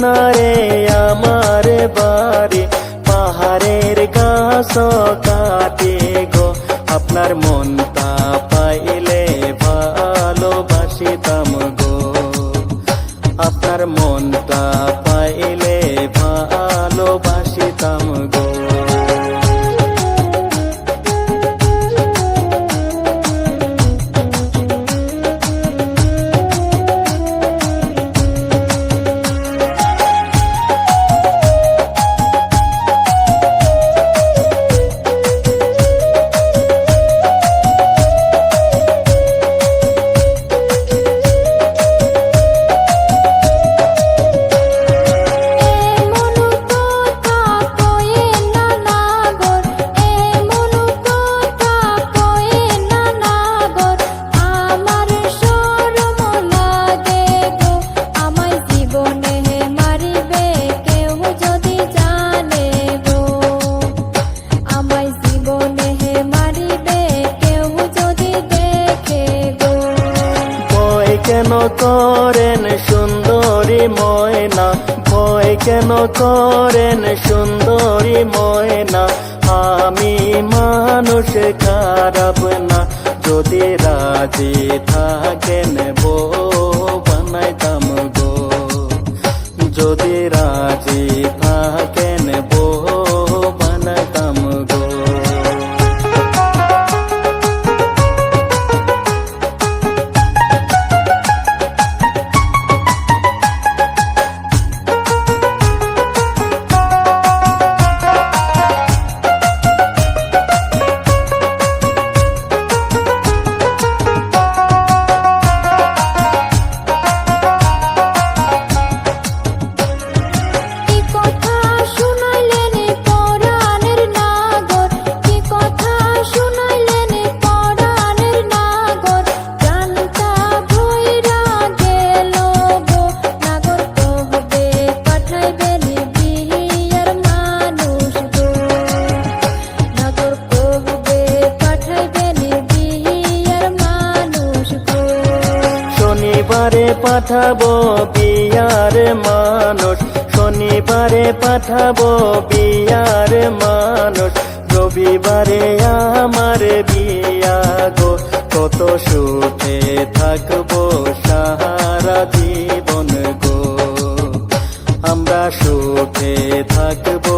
কিনারে আমার বাড়ি, পাহাড়ের গাছ কাটে গো। আপনার মনটা পাইলে ভালোবাসিতাম গো, আপনার মনটা পাইলে ভালোবাসিতাম গো। কেন করেন সুন্দরী ময়না, ভয় কেন করেন সুন্দরী ময়না, আমি মানুষ খারাপ না, যদি রাজি থাকেন বউ বানাইতাম গো, যদি রাজি থাকেন বউ বানাইতাম গো। শনিবারে পাঠাবো বিয়ার মানুষ, শনিবারে পাঠাবো বিয়ার মানুষ, রবিবারে আমার বিয়া গো। কত সুখে থাকবো সারা জীবন গো, আমরা সুখে থাকবো